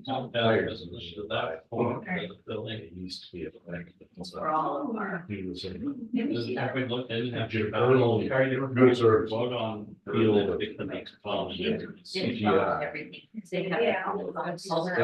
Town Valley doesn't live that point, the building, it used to be a bank. For all of our. He was in. Have we looked in, have you Good service. vote on field, the next phone? Didn't follow CGI. everything, 'cause they have. Yeah. We're going to start.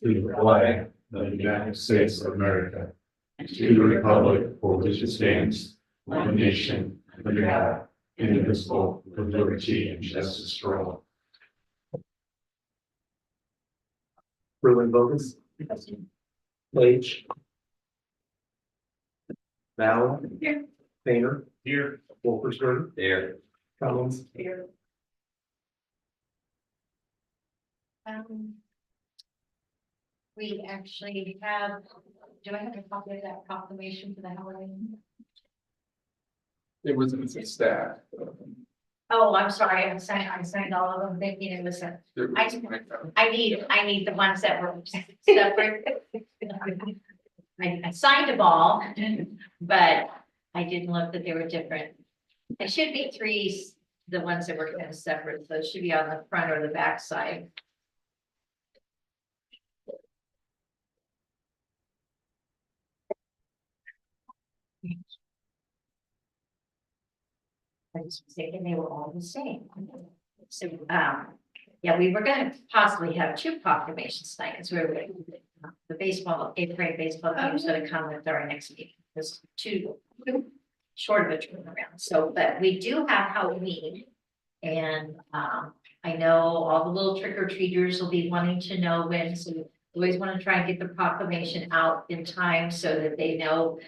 To the flag of the United States of America, to the republic for which it stands, one nation, under God, indivisible, with liberty and justice for all. Ruben Bogus. Page. Val. Here. Painter. Here. Wolfersberger. There. Collins. Here. We actually have, do I have a copy of that proclamation for the Halloween? It was a staff. Oh, I'm sorry, I signed all of them thinking it was a, I need the ones that were separate. I signed them all, but I didn't look that they were different. It should be three, the ones that were kind of separate, so it should be on the front or the back side. I was thinking they were all the same. So, yeah, we were gonna possibly have two proclamations tonight, because we're, the baseball, 8th grade baseball team is gonna come with our next meeting. There's too short of a turnaround, so, but we do have Halloween. And, I know all the little trick or treaters will be wanting to know when, so we always want to try and get the proclamation out in time so that they know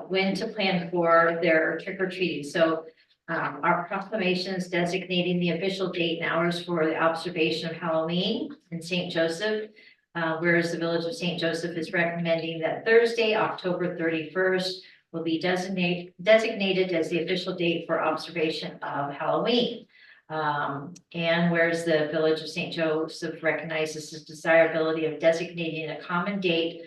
when to plan for their trick or treating. So our proclamations designating the official date and hours for the observation of Halloween in St. Joseph. Whereas the Village of St. Joseph is recommending that Thursday, October 31st, will be designated as the official date for observation of Halloween. And whereas the Village of St. Joseph recognizes the desirability of designating a common date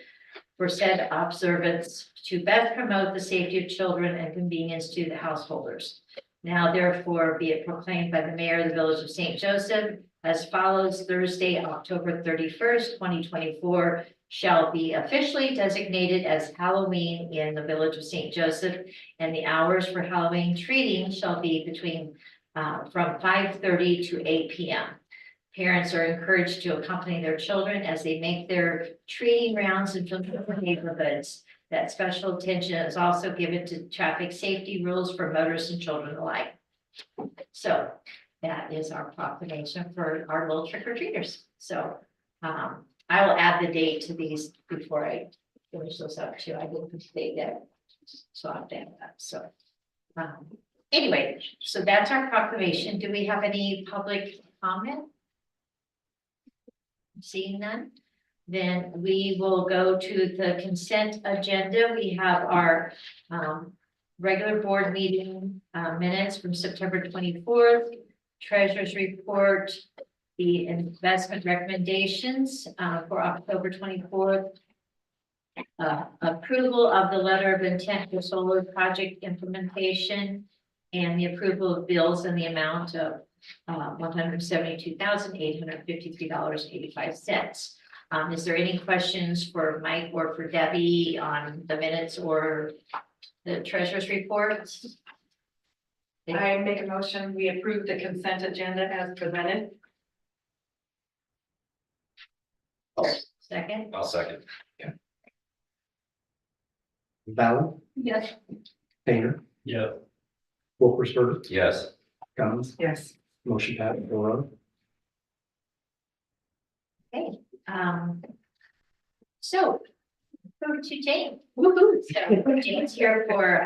for said observance to best promote the safety of children and convenience to the householders. Now therefore be it proclaimed by the Mayor of the Village of St. Joseph as follows: Thursday, October 31st, 2024 shall be officially designated as Halloween in the Village of St. Joseph, and the hours for Halloween treating shall be between from 5:30 to 8 p.m. Parents are encouraged to accompany their children as they make their treating rounds in familiar neighborhoods. That special attention is also given to traffic safety rules for motorists and children alike. So that is our proclamation for our little trick or treaters. So I will add the date to these before I finish those up too. I didn't state that. So I'll add that. So anyway, so that's our proclamation. Do we have any public comment? Seeing none, then we will go to the consent agenda. We have our regular board meeting minutes from September 24th, treasurer's report, the investment recommendations for October 24th, approval of the letter of intent for solar project implementation, and the approval of bills in the amount of $172,853.85. Is there any questions for Mike or for Debbie on the minutes or the treasurer's report? I make a motion, we approve the consent agenda as presented. Second? I'll second. Ballard, Yes. Painter, Yeah. Wolfensberger, Yes. Guns, Yes. motion passed 4-0. Okay, so over to Jane. Woo-hoo. So Jane's here for,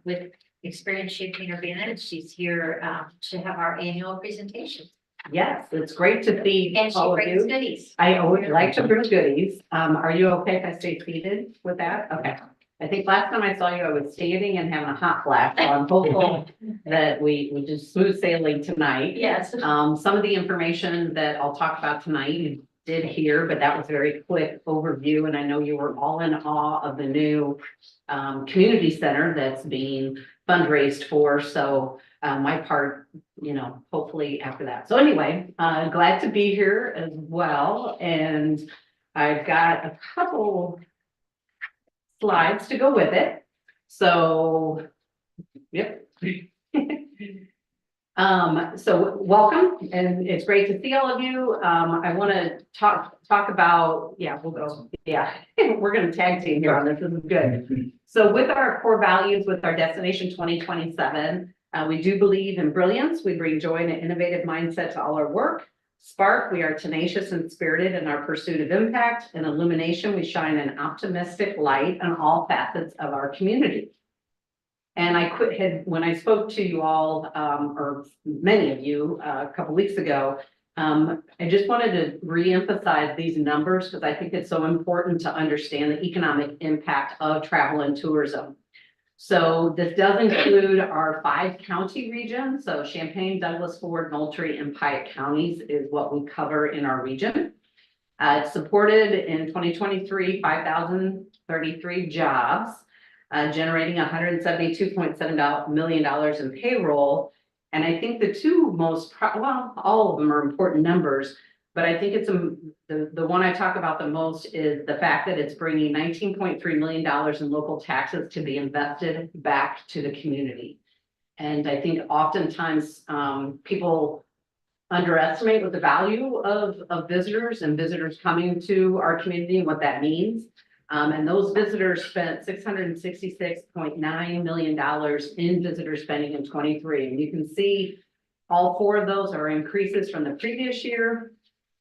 with Experience Shaping Advantage. She's here, to have our annual presentation. Yes, it's great to see And she all of brings you. goodies. I always like to bring goodies. Are you okay if I stay seated with that? Okay. I think last time I saw you, I was standing and having a hot flash, so I'm hopeful that we just smooth sailing tonight. Yes. Some of the information that I'll talk about tonight, you did hear, but that was a very quick overview, and I know you were all in awe of the new community center that's being fundraised for, so my part, hopefully after that. So anyway, glad to be here as well, and I've got a couple slides to go with it. So, yep. So welcome, and it's great to see all of you. I want to talk about, we'll go, we're going to tag team here on this. This is good. So with our core values, with our Destination 2027, we do believe in brilliance. We bring joy and an innovative mindset to all our work. Spark, we are tenacious and spirited in our pursuit of impact. And illumination, we shine an optimistic light on all facets of our community. And when I spoke to you all, or many of you, a couple weeks ago, I just wanted to reemphasize these numbers because I think it's so important to understand the economic impact of travel and tourism. So this does include our 5 county regions. So Champaign, Douglas, Ford, Moultrie, and Piatt counties is what we cover in our region. It's supported in 2023, 5,033 jobs, generating $172.7 million in payroll. And I think the two most, all of them are important numbers, but I think it's the one I talk about the most is the fact that it's bringing $19.3 million in local taxes to be invested back to the community. And I think oftentimes people underestimate what the value of visitors and visitors coming to our community and what that means. And those visitors spent $666.9 million in visitor spending in 23. And you can see all 4 of those are increases from the previous year.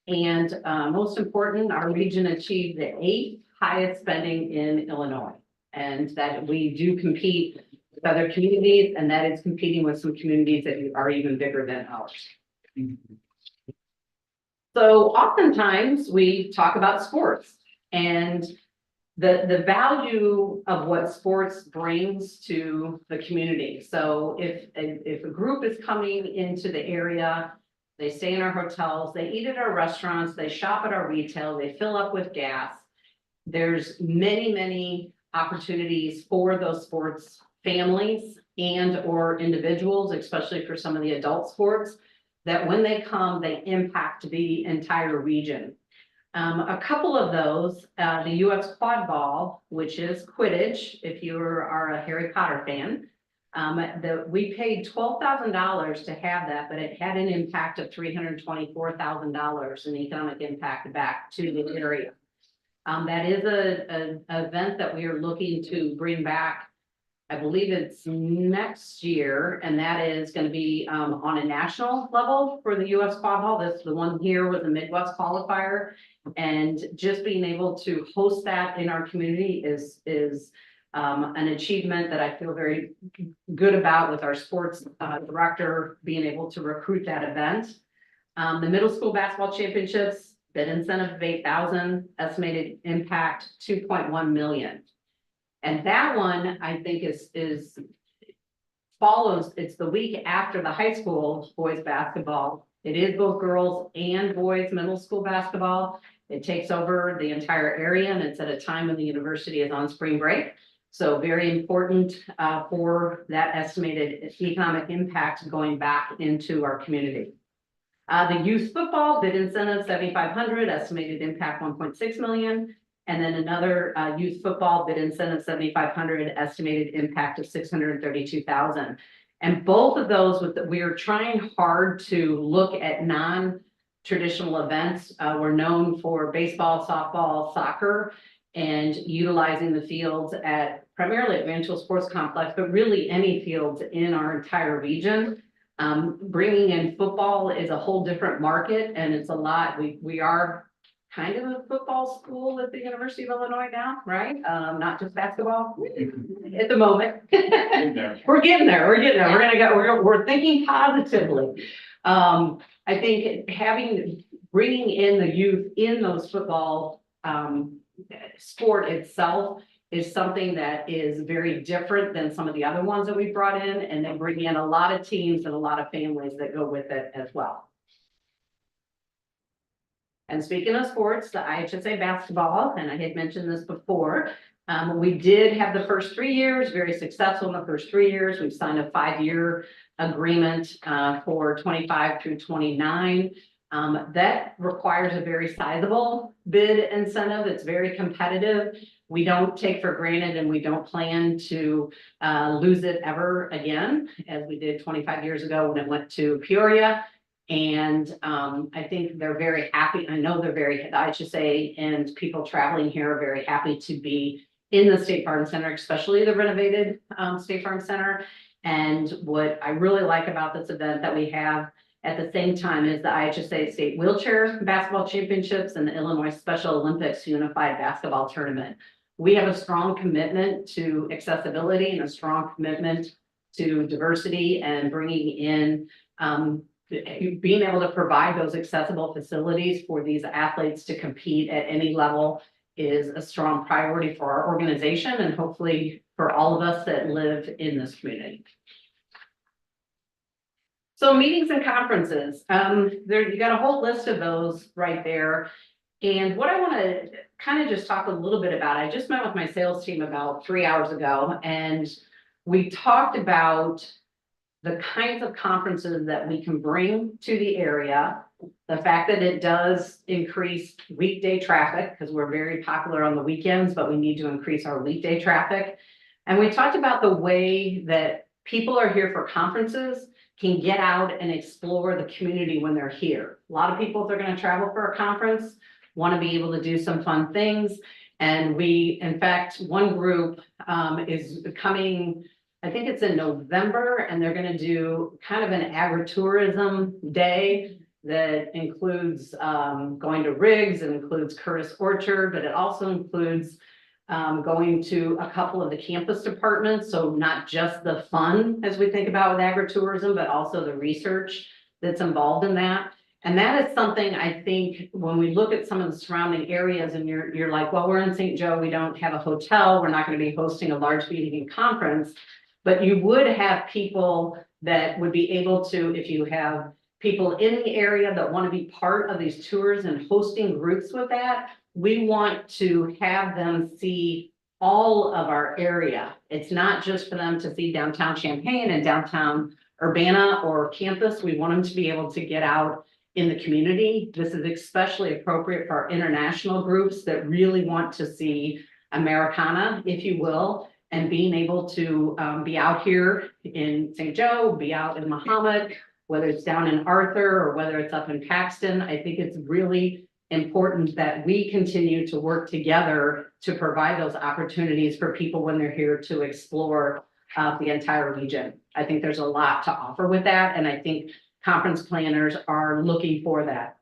And most important, our region achieved the 8th highest spending in Illinois. And that we do compete with other communities, and that is competing with some communities that are even bigger than ours. So oftentimes we talk about sports and the value of what sports brings to the community. So if a group is coming into the area, they stay in our hotels, they eat at our restaurants, they shop at our retail, they fill up with gas. There's many, many opportunities for those sports families and or individuals, especially for some of the adult sports, that when they come, they impact the entire region. A couple of those, the US Quad Ball, which is Quidditch, if you are a Harry Potter fan, We paid $12,000 to have that, but it had an impact of $324,000 in economic impact back to the area. That is an event that we are looking to bring back. I believe it's next year, and that is going to be on a national level for the US Quad Hall. This, the one here was a Midwest qualifier. And just being able to host that in our community is an achievement that I feel very good about with our sports director being able to recruit that event. The middle school basketball championships, bid incentive of 8,000, estimated impact 2.1 million. And that one, I think is follows, it's the week after the high school boys basketball. It is both girls and boys middle school basketball. It takes over the entire area, and it's at a time when the university is on spring break. So very important for that estimated economic impact going back into our community. The youth football bid incentive 7,500, estimated impact 1.6 million. And then another youth football bid incentive 7,500, estimated impact of 632,000. And both of those, we are trying hard to look at non-traditional events. We're known for baseball, softball, soccer, and utilizing the fields at primarily at Rancho Sports Complex, but really any fields in our entire region. Bringing in football is a whole different market, and it's a lot. We are kind of a football school at the University of Illinois now, right? Not just basketball at the moment. We're getting there. We're thinking positively. I think bringing in the youth in those football sport itself is something that is very different than some of the other ones that we brought in, and they bring in a lot of teams and a lot of families that go with it as well. And speaking of sports, the IHSA basketball, and I had mentioned this before, we did have the first 3 years, very successful in the first 3 years. We've signed a 5-year agreement for 25 through 29. That requires a very sizable bid incentive. It's very competitive. We don't take for granted, and we don't plan to lose it ever again, as we did 25 years ago when it went to Peoria. And I think they're very happy. I know they're very, the IHSA and people traveling here are very happy to be in the State Farm Center, especially the renovated State Farm Center. And what I really like about this event that we have at the same time is the IHSA State Wheelchair Basketball Championships and the Illinois Special Olympics Unified Basketball Tournament. We have a strong commitment to accessibility and a strong commitment to diversity and bringing in being able to provide those accessible facilities for these athletes to compete at any level is a strong priority for our organization and hopefully for all of us that live in this community. So meetings and conferences, you got a whole list of those right there. And what I want to kind of just talk a little bit about, I just met with my sales team about 3 hours ago, and we talked about the kinds of conferences that we can bring to the area, the fact that it does increase weekday traffic, because we're very popular on the weekends, but we need to increase our weekday traffic. And we talked about the way that people are here for conferences can get out and explore the community when they're here. A lot of people, if they're going to travel for a conference, want to be able to do some fun things. And we, in fact, one group is coming, I think it's in November, and they're going to do kind of an agritourism day that includes going to Riggs and includes Curtis Orchard, but it also includes going to a couple of the campus departments. So not just the fun as we think about with agritourism, but also the research that's involved in that. And that is something I think when we look at some of the surrounding areas and you're like, well, we're in St. Joe, we don't have a hotel, we're not going to be hosting a large meeting and conference, but you would have people that would be able to, if you have people in the area that want to be part of these tours and hosting groups with that, we want to have them see all of our area. It's not just for them to see downtown Champaign and downtown Urbana or campus. We want them to be able to get out in the community. This is especially appropriate for our international groups that really want to see Americana, if you will, and being able to be out here in St. Joe, be out in Mahomet, whether it's down in Arthur or whether it's up in Paxton, I think it's really important that we continue to work together to provide those opportunities for people when they're here to explore the entire region. I think there's a lot to offer with that, and I think conference planners are looking for that.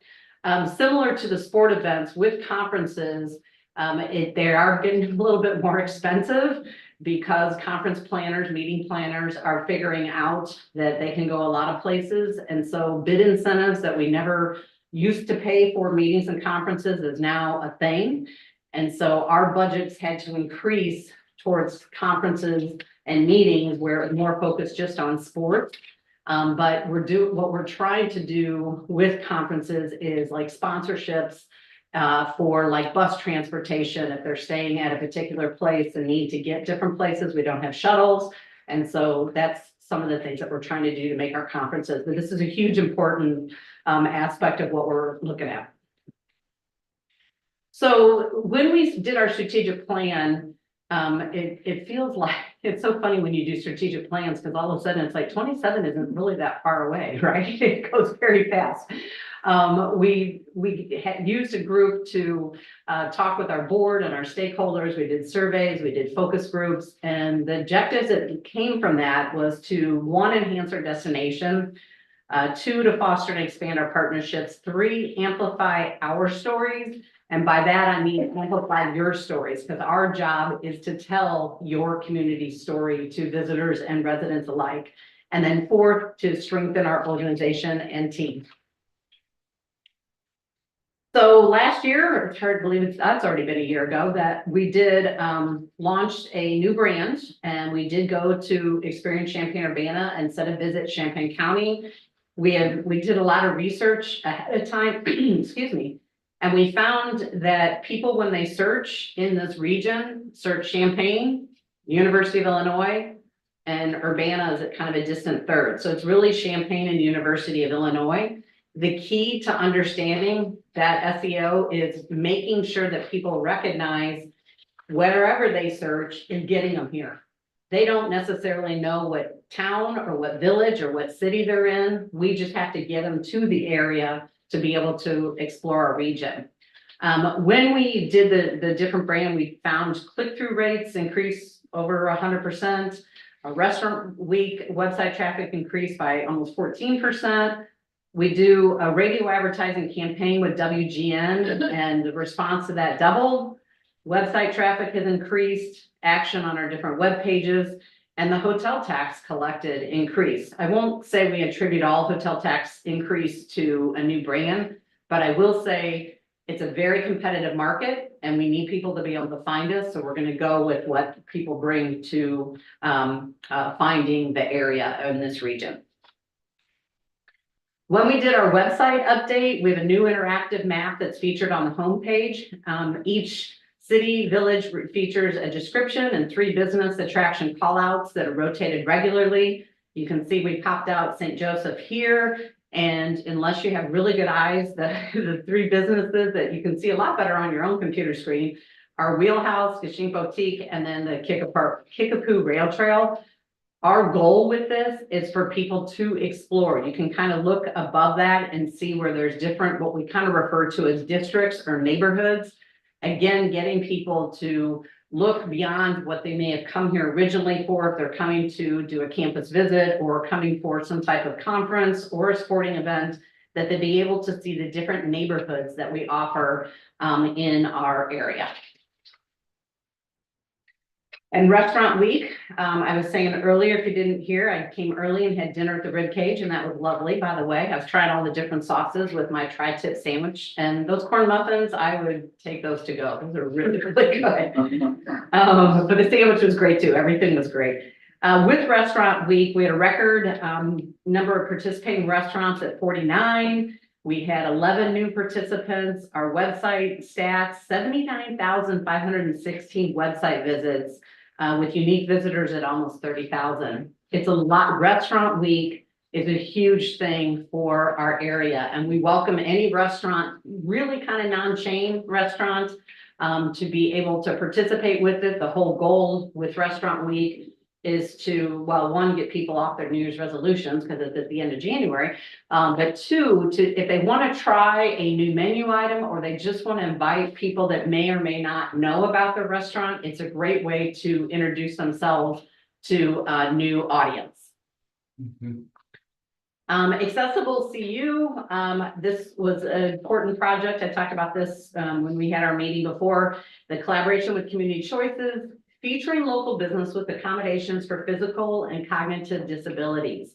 Similar to the sport events with conferences, they are getting a little bit more expensive because conference planners, meeting planners are figuring out that they can go a lot of places. And so bid incentives that we never used to pay for meetings and conferences is now a thing. And so our budgets had to increase towards conferences and meetings where it was more focused just on sports. But what we're trying to do with conferences is like sponsorships for like bus transportation. If they're staying at a particular place and need to get different places, we don't have shuttles. And so that's some of the things that we're trying to do to make our conferences. But this is a huge important aspect of what we're looking at. So when we did our strategic plan, it feels like it's so funny when you do strategic plans because all of a sudden it's like 27 isn't really that far away, right? It goes very fast. We had used a group to talk with our board and our stakeholders. We did surveys, we did focus groups, and the objectives that came from that was to 1, enhance our destination, 2, to foster and expand our partnerships, 3, amplify our stories. And by that, I mean amplify your stories, because our job is to tell your community story to visitors and residents alike. And then 4, to strengthen our organization and team. So last year, it's hard to believe that's already been a year ago, that we did launch a new brand, and we did go to Experience Champaign-Urbana instead of visit Champaign County. We did a lot of research ahead of time, excuse me. And we found that people, when they search in this region, search Champaign, University of Illinois, and Urbana is at kind of a distant third. So it's really Champaign and University of Illinois. The key to understanding that SEO is making sure that people recognize wherever they search is getting them here. They don't necessarily know what town or what village or what city they're in. We just have to get them to the area to be able to explore our region. When we did the different brand, we found click-through rates increase over 100%. A restaurant week website traffic increased by almost 14%. We do a radio advertising campaign with WGN and the response to that doubled. Website traffic has increased, action on our different web pages, and the hotel tax collected increased. I won't say we attribute all hotel tax increase to a new brand, but I will say it's a very competitive market and we need people to be able to find us. So we're going to go with what people bring to finding the area in this region. When we did our website update, we have a new interactive map that's featured on the homepage. Each city, village features a description and 3 business attraction callouts that are rotated regularly. You can see we popped out St. Joseph here. And unless you have really good eyes, the 3 businesses that you can see a lot better on your own computer screen are Wheelhouse, Gashink Boutique, and then the Kickapoo Rail Trail. Our goal with this is for people to explore. You can kind of look above that and see where there's different, what we kind of refer to as districts or neighborhoods. Again, getting people to look beyond what they may have come here originally for, if they're coming to do a campus visit or coming for some type of conference or a sporting event, that they be able to see the different neighborhoods that we offer in our area. And Restaurant Week, I was saying earlier, if you didn't hear, I came early and had dinner at the Rib Cage, and that was lovely, by the way. I was trying all the different sauces with my tri-tip sandwich, and those corn muffins, I would take those to go. Those are really, really good. But the sandwich was great too. Everything was great. With Restaurant Week, we had a record number of participating restaurants at 49. We had 11 new participants. Our website stats, 79,516 website visits. With unique visitors at almost 30,000. It's a lot. Restaurant Week is a huge thing for our area, and we welcome any restaurant, really kind of non-chain restaurant, to be able to participate with it. The whole goal with Restaurant Week is to, well, one, get people off their New Year's resolutions because it's at the end of January. But two, if they want to try a new menu item or they just want to invite people that may or may not know about their restaurant, it's a great way to introduce themselves to a new audience. Accessible CU, this was an important project. I talked about this when we had our meeting before. The collaboration with Community Choices, featuring local business with accommodations for physical and cognitive disabilities.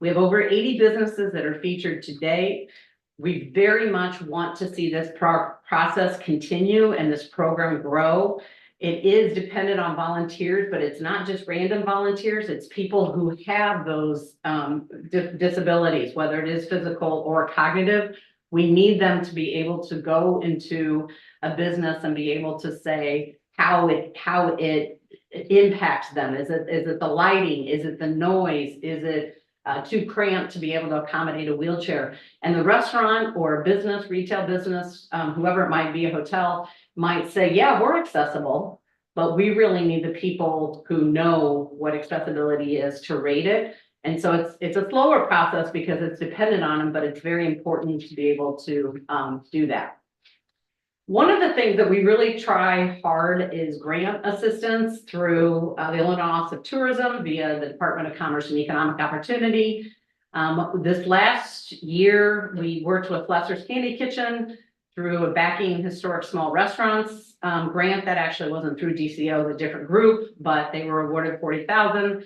We have over 80 businesses that are featured today. We very much want to see this process continue and this program grow. It is dependent on volunteers, but it's not just random volunteers. It's people who have those disabilities, whether it is physical or cognitive. We need them to be able to go into a business and be able to say how it impacts them. Is it the lighting? Is it the noise? Is it too cramped to be able to accommodate a wheelchair? And the restaurant or business, retail business, whoever it might be, a hotel, might say, yeah, we're accessible, but we really need the people who know what accessibility is to rate it. And so it's a slower process because it's dependent on them, but it's very important to be able to do that. One of the things that we really try hard is grant assistance through the Illinois Office of Tourism via the Department of Commerce and Economic Opportunity. This last year, we worked with Lester's Candy Kitchen through a Backing Historic Small Restaurants grant that actually wasn't through DCO, it was a different group, but they were awarded $40,000.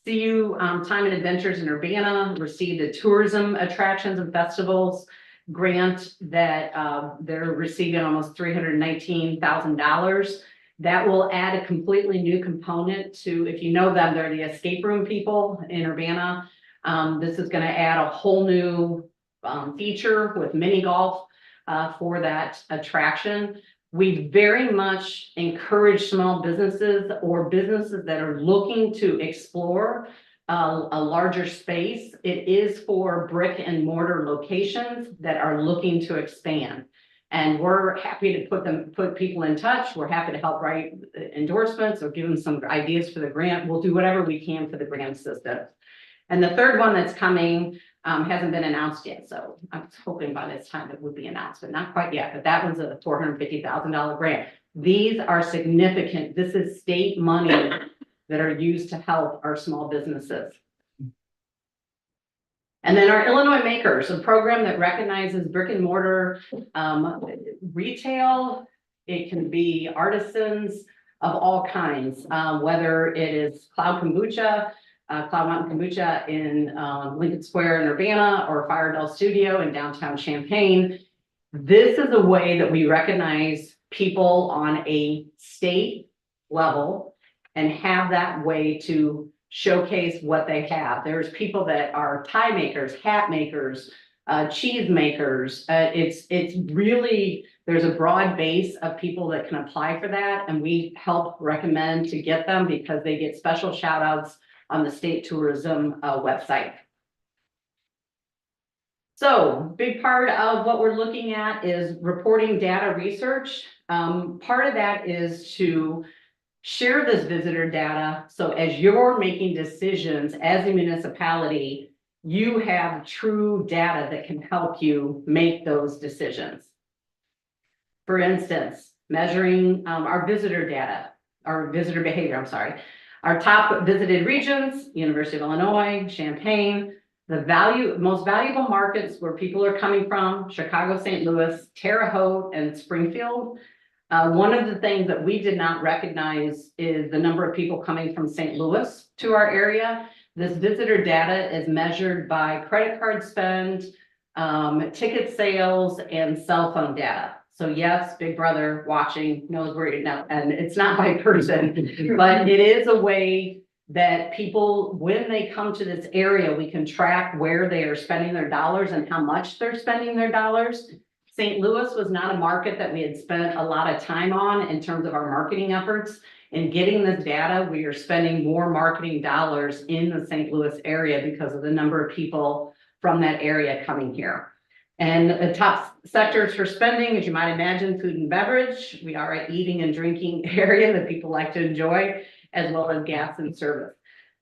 CU Time and Adventures in Urbana received a tourism attractions and festivals grant that they're receiving almost $319,000. That will add a completely new component to, if you know them, they're the escape room people in Urbana. This is going to add a whole new feature with mini golf for that attraction. We very much encourage small businesses or businesses that are looking to explore a larger space. It is for brick and mortar locations that are looking to expand. And we're happy to put people in touch. We're happy to help write endorsements or give them some ideas for the grant. We'll do whatever we can for the grant system. And the third one that's coming hasn't been announced yet. So I was hoping by this time it would be announced, but not quite yet. But that one's a $450,000 grant. These are significant. This is state money that are used to help our small businesses. And then our Illinois Makers, a program that recognizes brick and mortar retail. It can be artisans of all kinds, whether it is Cloud Kombucha, Cloud Mountain Kombucha in Lincoln Square in Urbana, or Fire Doll Studio in downtown Champaign. This is a way that we recognize people on a state level and have that way to showcase what they have. There's people that are tie makers, hat makers, cheese makers. It's really, there's a broad base of people that can apply for that. And we help recommend to get them because they get special shout outs on the state tourism website. So big part of what we're looking at is reporting data research. Part of that is to share this visitor data. So as you're making decisions as a municipality, you have true data that can help you make those decisions. For instance, measuring our visitor data, our visitor behavior, I'm sorry. Our top visited regions, University of Illinois, Champaign, the most valuable markets where people are coming from, Chicago, St. Louis, Terre Haute, and Springfield. One of the things that we did not recognize is the number of people coming from St. Louis to our area. This visitor data is measured by credit card spend, ticket sales, and cell phone data. So yes, Big Brother watching knows where you're now, and it's not by person, but it is a way that people, when they come to this area, we can track where they are spending their dollars and how much they're spending their dollars. St. Louis was not a market that we had spent a lot of time on in terms of our marketing efforts. In getting this data, we are spending more marketing dollars in the St. Louis area because of the number of people from that area coming here. And the top sectors for spending, as you might imagine, food and beverage. We are an eating and drinking area that people like to enjoy, as well as gas and service.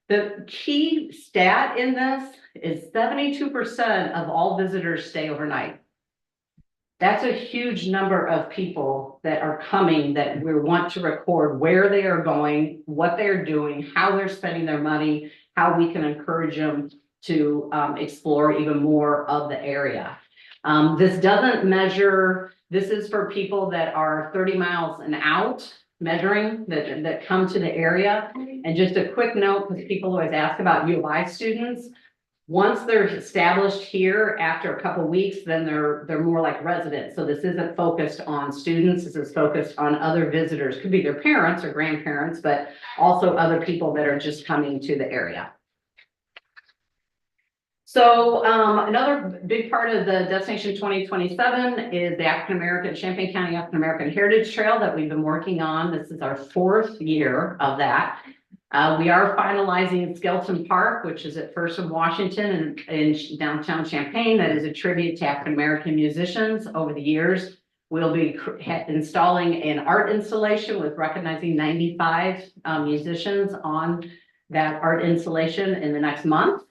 The key stat in this is 72% of all visitors stay overnight. That's a huge number of people that are coming that we want to record where they are going, what they're doing, how they're spending their money, how we can encourage them to explore even more of the area. This doesn't measure, this is for people that are 30 miles and out measuring that come to the area. And just a quick note, because people always ask about U of I students. Once they're established here after a couple of weeks, then they're more like residents. So this isn't focused on students. This is focused on other visitors. Could be their parents or grandparents, but also other people that are just coming to the area. So another big part of the Destination 2027 is the Champaign County African American Heritage Trail that we've been working on. This is our 4th year of that. We are finalizing Skelton Park, which is at First and Washington in downtown Champaign. That is a tribute to African American musicians over the years. We'll be installing an art installation with recognizing 95 musicians on that art installation in the next month.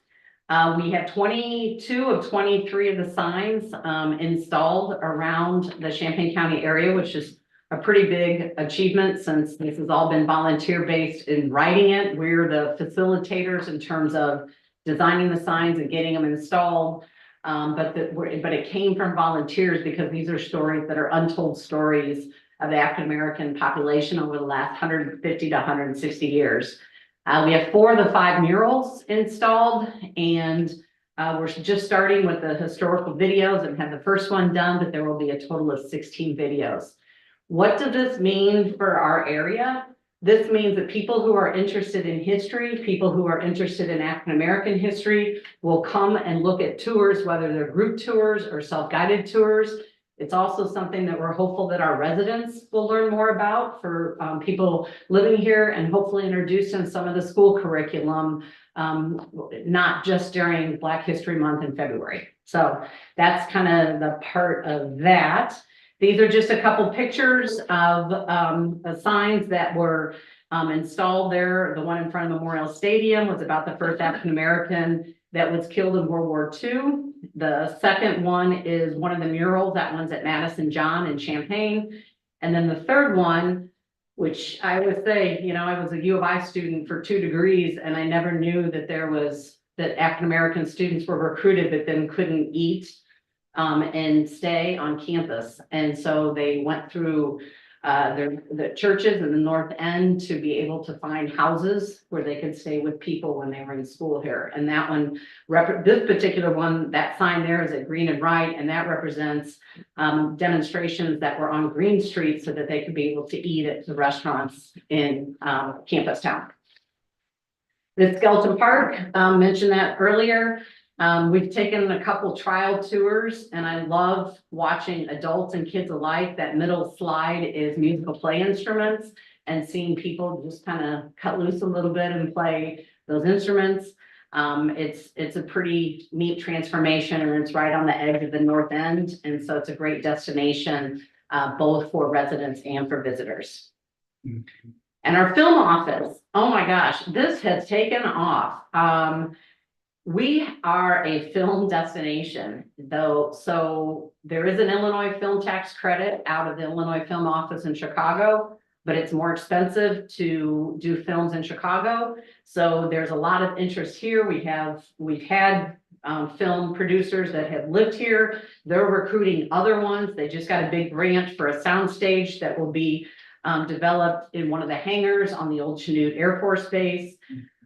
We have 22 of 23 of the signs installed around the Champaign County area, which is a pretty big achievement since this has all been volunteer-based in writing it. We're the facilitators in terms of designing the signs and getting them installed. But it came from volunteers because these are stories that are untold stories of the African American population over the last 150 to 160 years. We have 4 of the 5 murals installed, and we're just starting with the historical videos and have the first one done, but there will be a total of 16 videos. What does this mean for our area? This means that people who are interested in history, people who are interested in African American history will come and look at tours, whether they're group tours or self-guided tours. It's also something that we're hopeful that our residents will learn more about for people living here, and hopefully introduced in some of the school curriculum, not just during Black History Month in February. So that's kind of the part of that. These are just a couple pictures of the signs that were installed there. The one in front of Memorial Stadium was about the first African American that was killed in World War II. The second one is one of the murals. That one's at Madison John in Champaign. And then the third one, which I would say, you know, I was a U of I student for 2 degrees, and I never knew that that African American students were recruited, but then couldn't eat and stay on campus. And so they went through the churches in the North End to be able to find houses where they could stay with people when they were in school here. And that one, this particular one, that sign there is at Green and Wright, and that represents demonstrations that were on Green Street so that they could be able to eat at the restaurants in campus town. The Skelton Park, mentioned that earlier. We've taken a couple trial tours, and I love watching adults and kids alike. That middle slide is musical play instruments, and seeing people just kind of cut loose a little bit and play those instruments. It's a pretty neat transformation, and it's right on the edge of the North End. And so it's a great destination, both for residents and for visitors. And our film office, oh my gosh, this has taken off. We are a film destination, though, so there is an Illinois film tax credit out of the Illinois Film Office in Chicago, but it's more expensive to do films in Chicago. So there's a lot of interest here. We've had film producers that have lived here. They're recruiting other ones. They just got a big grant for a soundstage that will be developed in one of the hangars on the old Chanute Air Force Base.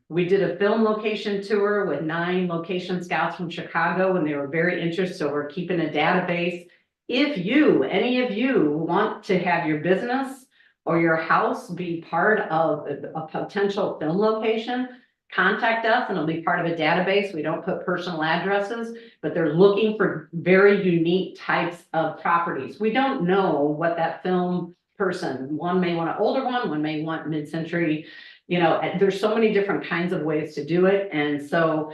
We did a film location tour with 9 location scouts from Chicago, and they were very interested. So we're keeping a database. If any of you want to have your business or your house be part of a potential film location, contact us and it'll be part of a database. We don't put personal addresses, but they're looking for very unique types of properties. We don't know what that film person. One may want an older one may want mid-century. You know, and there's so many different kinds of ways to do it. And so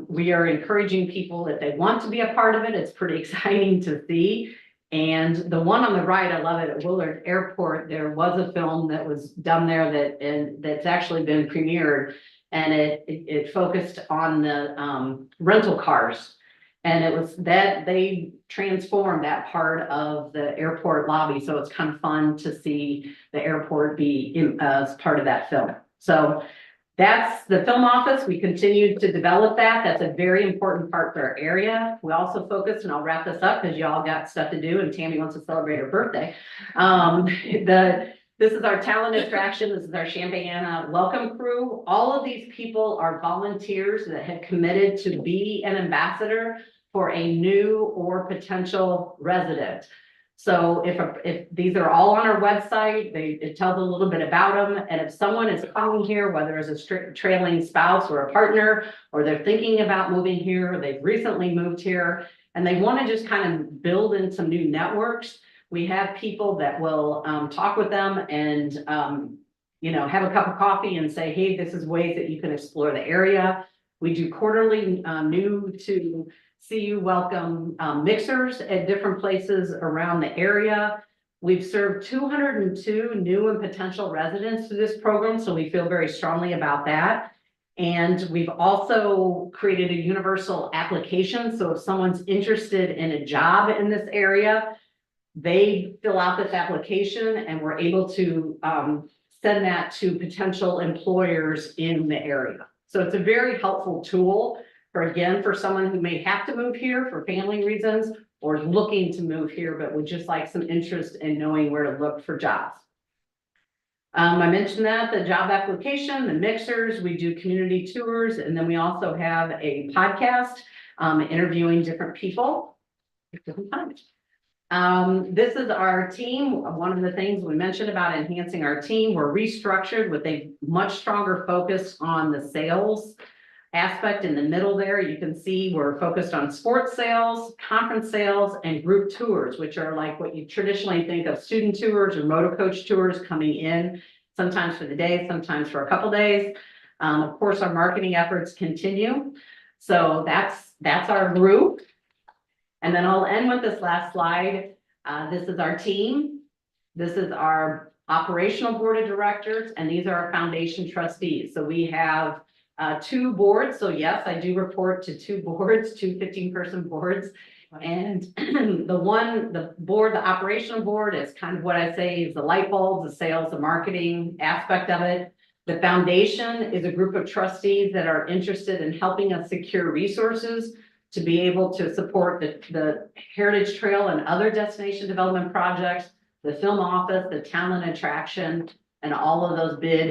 we are encouraging people if they want to be a part of it. It's pretty exciting to see. And the one on the right, I love it, at Willard Airport, there was a film that was done there that's actually been premiered. And it focused on the rental cars. And it was that they transformed that part of the airport lobby. So it's kind of fun to see the airport be as part of that film. So that's the film office. We continue to develop that. That's a very important part for our area. We also focus, and I'll wrap this up because y'all got stuff to do and Tammy wants to celebrate her birthday. This is our talent attraction. This is our Champaign welcome crew. All of these people are volunteers that have committed to be an ambassador for a new or potential resident. So if these are all on our website, it tells a little bit about them. And if someone is coming here, whether as a trailing spouse or a partner, or they're thinking about moving here, or they've recently moved here, and they want to just kind of build in some new networks, we have people that will talk with them and you know, have a cup of coffee and say, hey, this is ways that you can explore the area. We do quarterly new to see you welcome mixers at different places around the area. We've served 202 new and potential residents through this program, so we feel very strongly about that. And we've also created a universal application. So if someone's interested in a job in this area, they fill out this application and we're able to send that to potential employers in the area. So it's a very helpful tool for someone who may have to move here for family reasons or is looking to move here, but would just like some interest in knowing where to look for jobs. I mentioned that the job application, the mixers, we do community tours, and then we also have a podcast interviewing different people. This is our team. One of the things we mentioned about enhancing our team, we're restructured with a much stronger focus on the sales aspect. In the middle there, you can see we're focused on sports sales, conference sales, and group tours, which are like what you traditionally think of student tours or motor coach tours coming in, sometimes for the day, sometimes for a couple days. Of course, our marketing efforts continue. So that's our group. And then I'll end with this last slide. This is our team. This is our operational board of directors, and these are our foundation trustees. So we have 2 boards. So yes, I do report to 2 boards, 2 15-person boards. And the board, the operational board is kind of what I say is the light bulb, the sales, the marketing aspect of it. The foundation is a group of trustees that are interested in helping us secure resources to be able to support the Heritage Trail and other destination development projects, the film office, the talent attraction, and all of those bid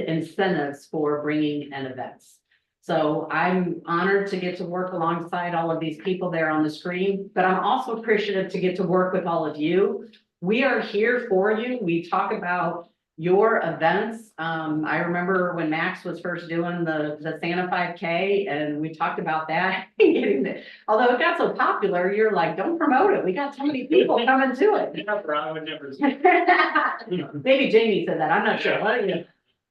incentives for bringing in events. So I'm honored to get to work alongside all of these people there on the screen, but I'm also appreciative to get to work with all of you. We are here for you. We talk about your events. I remember when Max was first doing the Santa 5K, and we talked about that. Although it got so popular, you're like, don't promote it. We got so many people coming to it. Maybe Jamie said that. I'm not sure.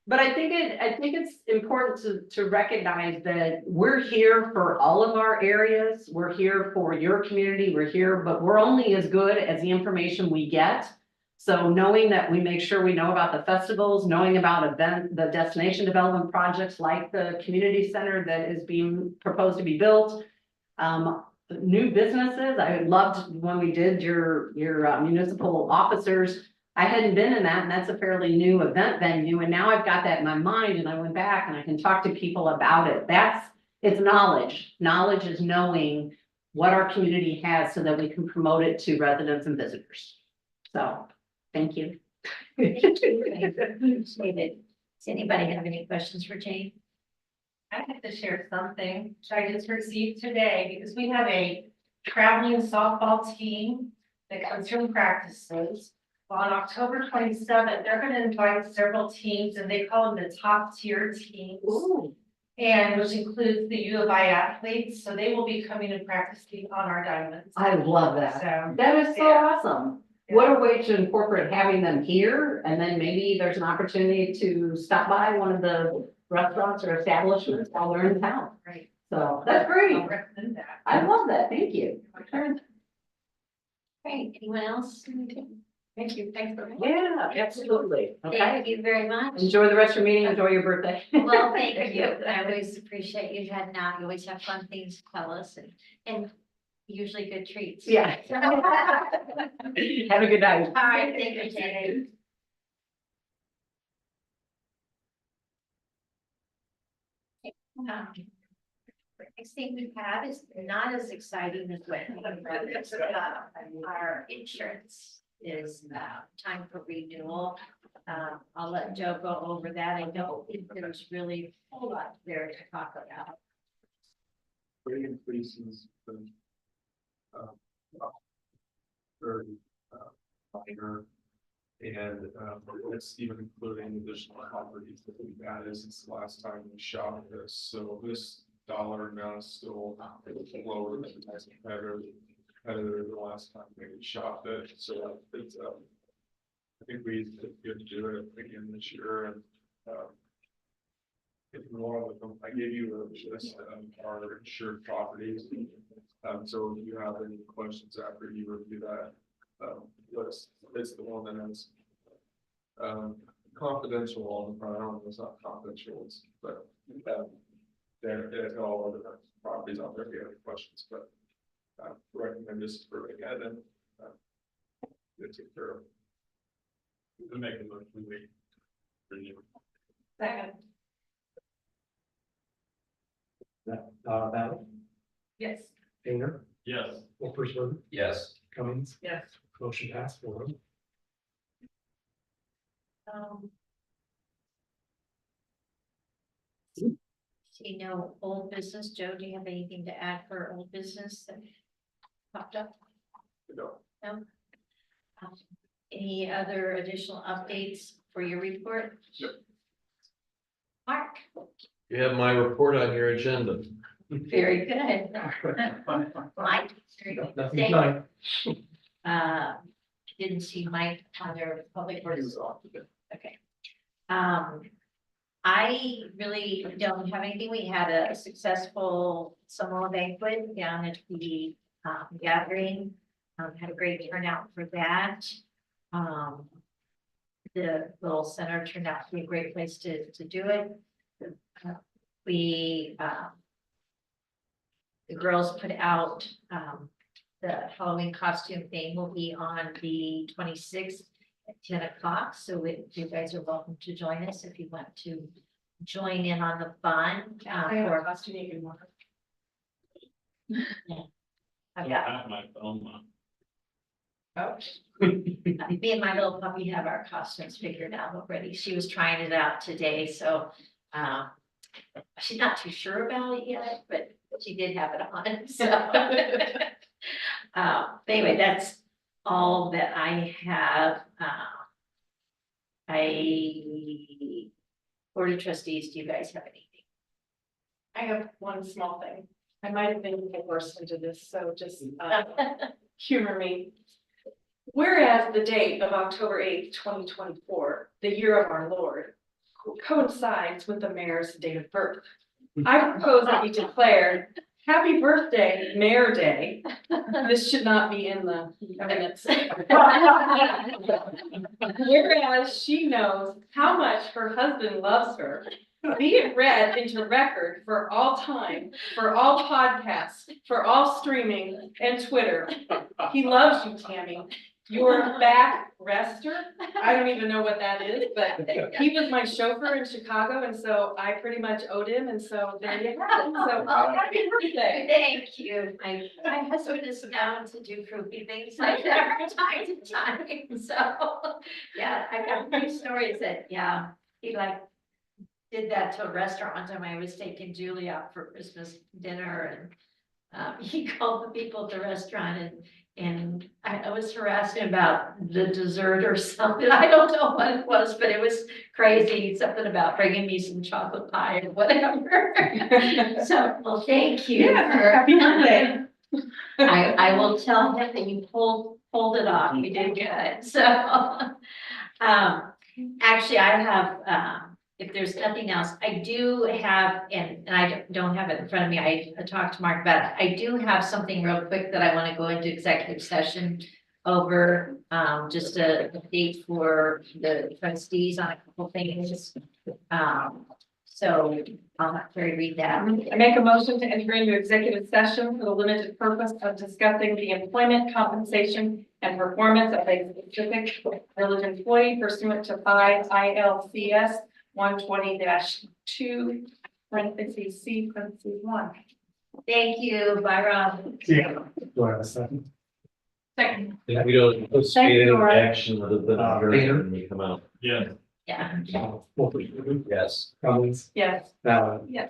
But I think it's important to recognize that we're here for all of our areas. We're here for your community. We're here, but we're only as good as the information we get. So knowing that we make sure we know about the festivals, knowing about the destination development projects like the community center that is being proposed to be built, new businesses. I loved when we did your municipal officers. I hadn't been in that, and that's a fairly new event venue. And now I've got that in my mind, and I went back and I can talk to people about it. It's knowledge. Knowledge is knowing what our community has so that we can promote it to residents and visitors. So, thank you. Does anybody have any questions for Jane? I have to share something which I just received today because we have a traveling softball team that comes from practices. On October 27th, they're going to invite several teams, and they call them the top tier teams. Ooh. And which includes the U of I athletes. So they will be coming and practicing on our diamonds. I love that. So That is so yeah. awesome. what a way to incorporate having them here, and then maybe there's an opportunity to stop by one of the restaurants or establishments while they're in town. Right. So that's great. I'll recommend that. I love that. Thank you. Great, anyone else? Thank you, thanks for. Yeah, absolutely. Okay. Thank you very much. Enjoy the rest of your meeting. Enjoy your birthday. Well, thank you. I always appreciate you heading out. You always have fun things to tell us and usually good treats. Yeah. Have a good night. All right, thank you, Jenny. Next thing we have is not as exciting as what it's, our insurance is time for renewal. I'll let Joe go over that. I don't think there's really a whole lot there to talk about. Rate increases. Very, minor. And, it's even including additional properties that we've added since the last time we shot this, so this dollar amount is still lower than the next competitor the last time we shot it, so it's, I think we did do it again this year, and, if more of them, I gave you a list of our insured properties. So if you have any questions after you review that, list, it's the one that has, confidential on the front. I don't know, it's not confidential, but, there's all other properties out there if you have any questions, but, recommend this for again, and, take care of. To make a motion, we renew. Second, Val, yes. Painter, Yes. Wolfersberger, Yes. Cummings, Yes. motion passed 4-0. See no old business. Joe, do you have anything to add for old business that popped up? No. No? Any other additional updates for your report? Yep. Mark, You have my report on your agenda. very good. Mike? Nothing Thank- tonight. Didn't see Mike on their public works. Okay. I really don't have anything. We had a successful summer banquet down at the gathering. Had a great turnout for that. The little center turned out to be a great place to do it. We the girls put out the Halloween costume thing will be on the 26th at 10 o'clock. So you guys are welcome to join us if you want to join in on the fun. I have a costume you can work. I've got have my phone on. Oh. me and my little puppy have our costumes figured out already. She was trying it out today, so she's not too sure about it yet, but she did have it on. So anyway, that's all that I have. Board of Trustees, do you guys have anything? I have one small thing. I might have been forced into this, so just humor me. Whereas the date of October 8th, 2024, the year of our Lord, coincides with the mayor's date of birth, I propose that we declare happy birthday, Mayor Day. This should not be in the minutes. Whereas she knows how much her husband loves her, be it read into record for all time, for all podcasts, for all streaming and Twitter. He loves you, Tammy. Your back rester. I don't even know what that is, but he was my chauffeur in Chicago, and so I pretty much owed him, and so there you have it. So happy birthday. Thank you. My husband is known to do goofy things like that from time to time. So, yeah, I've got a few stories that, yeah, he did that to a restaurant one time. I was taking Julie out for Christmas dinner, and he called the people at the restaurant and I was harassing about the dessert or something. I don't know what it was, but it was crazy. Something about bringing me some chocolate pie or whatever. So, well, thank you. Yeah, happy birthday. I will tell him that you pulled pulled it off, you did good, so. Actually, I have, if there's nothing else, I do have, and I don't have it in front of me, I talked to Mark about it. I do have something real quick that I want to go into executive session over, just a date for the trustees on a couple things. So I'll have Terry read that. I make a motion to enter into executive session for the limited purpose of discussing the employment, compensation, and performance of a specific village employee pursuant to 5 ILCS 120-2, parentheses C, parentheses 1. Thank you, bye, Rob. Yeah. Do I have a second? Second. If we don't Thank anticipate you, any Laura. action other than adjournment when we come out. Yeah. Yeah. Wolfie, Yes. Collins, Yes. Ballard. Yes.